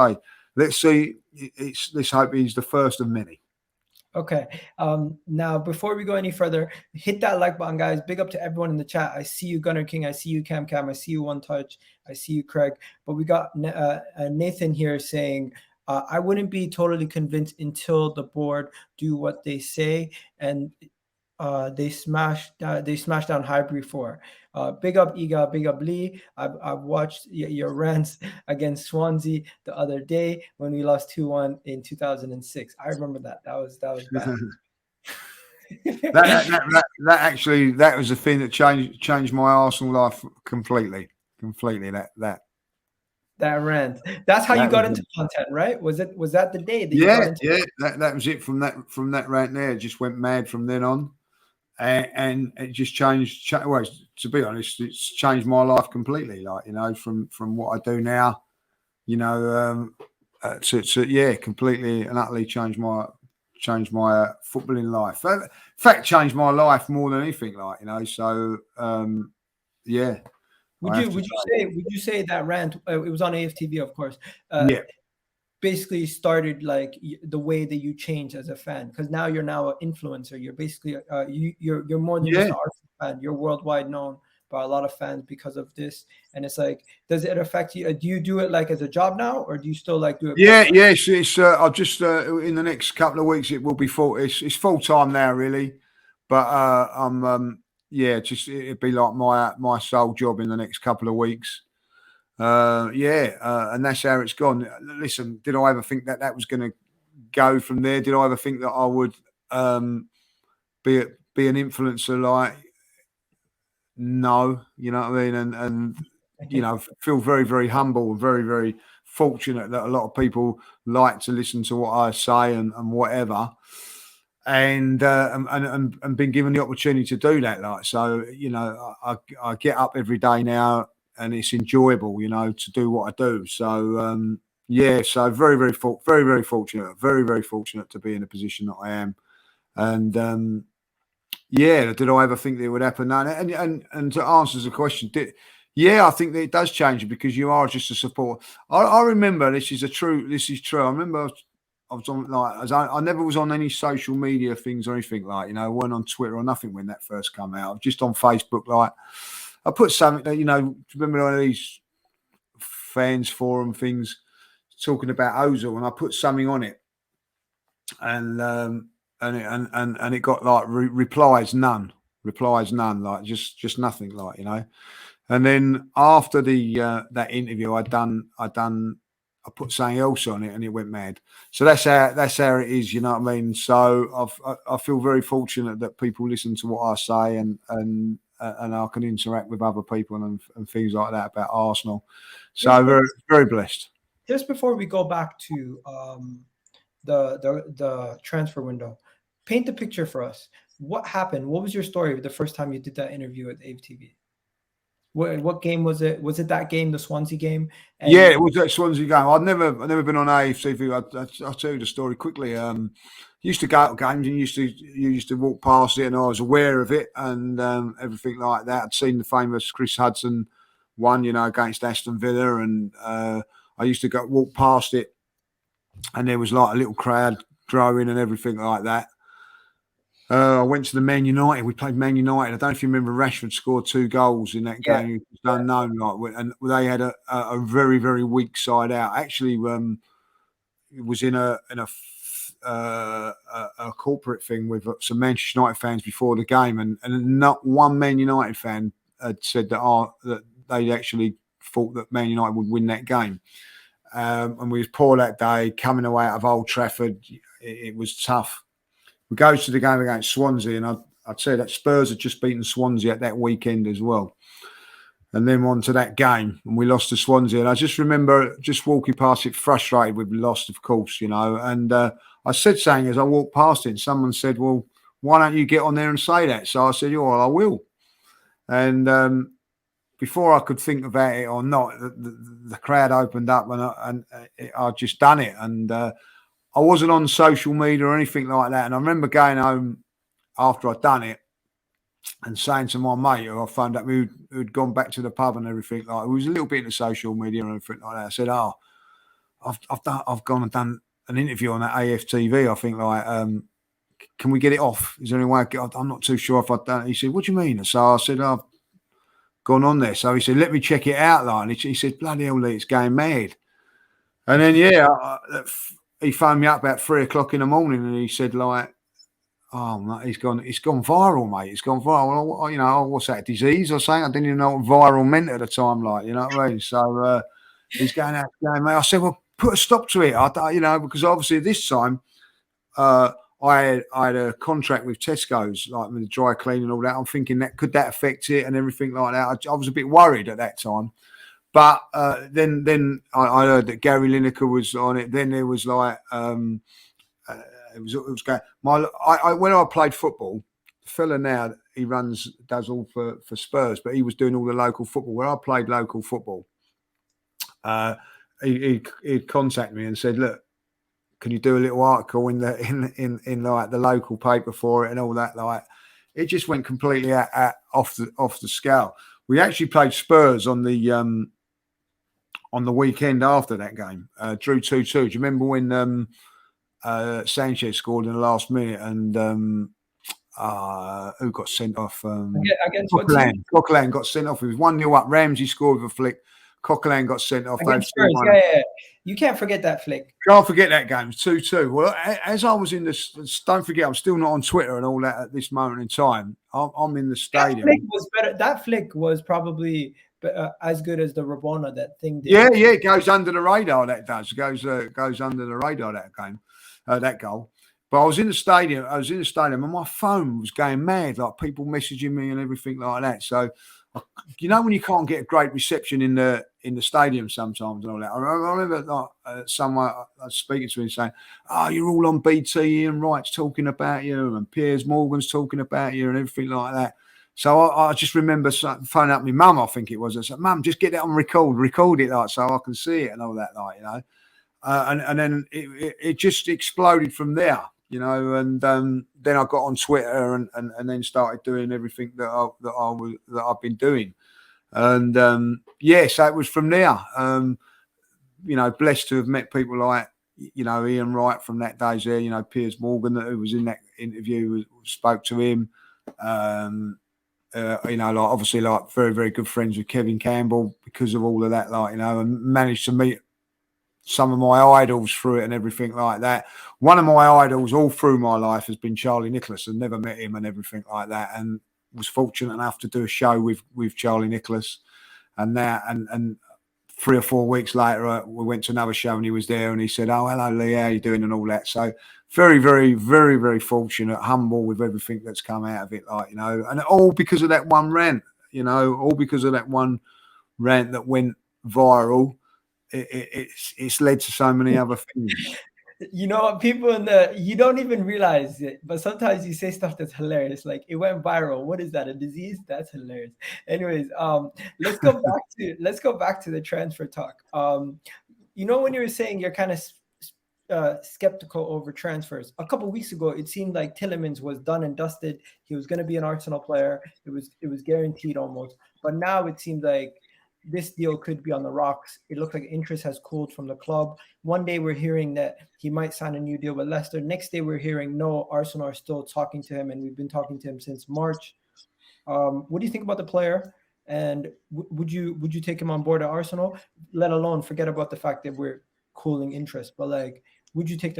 say, let's see. Let's hope he's the first of many. Okay. Now, before we go any further, hit that like button, guys. Big up to everyone in the chat. I see you, Gunner King. I see you, Cam. I see you, One Touch. I see you, Craig. But we got Nathan here saying, I wouldn't be totally convinced until the board do what they say and they smashed down Highbury 4. Big up Iga, big up Lee. I've watched your rants against Swansea the other day when we lost 2-1 in 2006. I remember that. That was bad. that was the thing that changed my Arsenal life completely. That rant. That's how you got into content, right? Was that the day that you got into that was it. From that rant there, it just went mad from then on. And it just changed. Well, to be honest, it's changed my life completely. Like, you know, from what I do now, you know, to completely and utterly changed my footballing life. In fact, changed my life more than anything. Like, you know, so yeah. Would you say that rant? It was on AFTV, of course. Yeah. Basically started like the way that you change as a fan, because now you're an influencer. You're basically you're more than just an Arsenal fan. You're worldwide known by a lot of fans because of this. And it's like, does it affect you? Do you do it like as a job now, or do you still like do it? It's I'll just in the next couple of weeks it will be it's full time now, really. But I'm it'd be like my sole job in the next couple of weeks. And that's how it's gone. Listen, did I ever think that was going to go from there? Did I ever think that I would be an influencer? Like, no, you know what I mean? And you know, feel very, very humble and very, very fortunate that a lot of people like to listen to what I say and whatever. And been given the opportunity to do that. Like, so, you know, I get up every day now, and it's enjoyable, you know, to do what I do. So, so very, very fortunate, very, very fortunate to be in the position that I am. And, did I ever think that it would happen? No. And to answer the question, I think that it does change because you are just a support. I remember, this is true. I remember I was on, like, I never was on any social media things or anything, like, you know, I weren't on Twitter or nothing when that first came out. I was just on Facebook, like, I put something that, you know, remember one of these fans forum things talking about Ozil, and I put something on it, and it got like replies none, like just nothing, like, you know. And then after that interview I put something else on it, and it went mad. So that's how it is, you know what I mean. So I feel very fortunate that people listen to what I say, and I can interact with other people and things like that about Arsenal. So very, very blessed. Just before we go back to the transfer window, paint the picture for us. What happened? What was your story the first time you did that interview at AFTV? What game was it? Was it that game, the Swansea game? And it was that Swansea game. I've never been on AFTV. I'll tell you the story quickly. Used to go to games and you used to walk past it, and I was aware of it and everything like that. I'd seen the famous Chris Hudson one, you know, against Aston Villa, and I used to walk past it, and there was like a little crowd growing and everything like that. I went to the Man United. We played Man United. I don't know if you remember, Rashford scored 2 goals in that game. It was unknown, like, and they had a very, very weak side out. Actually, it was in a corporate thing with some Manchester United fans before the game, and not one Man United fan had said that they actually thought that Man United would win that game. And we was poor that day, coming away out of Old Trafford. It was tough. We go to the game against Swansea, and I'd say that Spurs had just beaten Swansea at that weekend as well. And then on to that game, and we lost to Swansea. And I just remember just walking past it, frustrated with lost, of course, you know. And I said something as I walked past it, and someone said, "Well, why don't you get on there and say that?" So I said, "Yeah, well, I will." And before I could think about it or not, the crowd opened up, and I'd just done it. And I wasn't on social media or anything like that. And I remember going home after I'd done it and saying to my mate, who I found out who'd gone back to the pub and everything, like, it was a little bit into social media and everything like that. I said, I've gone and done an interview on that AFTV. I think like, can we get it off? Is there any way? I'm not too sure if I've done it. He said, what do you mean? So I said, I've gone on there. So he said, let me check it out. Like, and he said, bloody hell, Lee, it's going mad. And then, he phoned me up about 3 o'clock in the morning and he said, like, oh, mate, it's gone viral, mate. It's gone viral. Well, you know, what's that, disease or something? I didn't even know what viral meant at the time, like, you know what I mean? So he's going out, mate. I said, well, put a stop to it. You know, because obviously this time I had a contract with Tesco's, like with the dry cleaning and all that. I'm thinking that could that affect it and everything like that. I was a bit worried at that time. But then I heard that Gary Lineker was on it. Then there was like it was going. When I played football, the fella now he does all for Spurs, but he was doing all the local football. Where I played local football, he'd contact me and said, "Look, can you do a little article in like the local paper for it and all that?" Like, it just went completely off the scale. We actually played Spurs on the weekend after that game. Drew 2-2. Do you remember when Sanchez scored in the last minute and who got sent off? Coquelin got sent off. It was 1-0 up. Ramsey scored with a flick. Coquelin got sent off. Yeah. You can't forget that flick. Can't forget that game. 2-2. Well, as I was in this, don't forget, I'm still not on Twitter and all that at this moment in time. I'm in the stadium. That flick was better. That flick was probably as good as the Rabona that thing did. Yeah, it goes under the radar. That does. It goes under the radar, that game, that goal. But I was in the stadium and my phone was going mad, like people messaging me and everything like that. So, you know, when you can't get a great reception in the stadium sometimes and all that. I remember like, someone I was speaking to him saying, "Oh, you're all on BT, Ian Wright's talking about you and Piers Morgan's talking about you and everything like that." So I just remember phoning up my mum, I think it was. I said, "Mum, just get that on record it, like, so I can see it and all that, like, you know." And then it just exploded from there, you know. And then I got on Twitter and then started doing everything that I've been doing. And so it was from there. You know, blessed to have met people like, you know, Ian Wright from that days there. You know, Piers Morgan, who was in that interview, spoke to him. You know, like obviously, like very, very good friends with Kevin Campbell because of all of that, like, you know, and managed to meet some of my idols through it and everything like that. One of my idols all through my life has been Charlie Nicholas, and never met him and everything like that, and was fortunate enough to do a show with Charlie Nicholas, and 3 or 4 weeks later we went to another show and he was there and he said, "Oh, hello Lee, how you doing?" and all that. So very, very, very, very fortunate, humble with everything that's come out of it, like, you know, and all because of that one rant, you know, all because of that one rant that went viral. It's led to so many other things. You know, people you don't even realize it, but sometimes you say stuff that's hilarious. Like, it went viral. What is that? A disease? That's hilarious. Anyways, let's go back to the transfer talk. You know, when you were saying you're kind of skeptical over transfers, a couple of weeks ago it seemed like Tielemans was done and dusted. He was going to be an Arsenal player. It was guaranteed almost. But now it seems like this deal could be on the rocks. It looks like interest has cooled from the club. One day we're hearing that he might sign a new deal with Leicester. Next day we're hearing no, Arsenal are still talking to him, and we've been talking to him since March. What do you think about the player? And would you take him on board at Arsenal? Let alone forget about the fact that we're cooling interest, but like, would you take the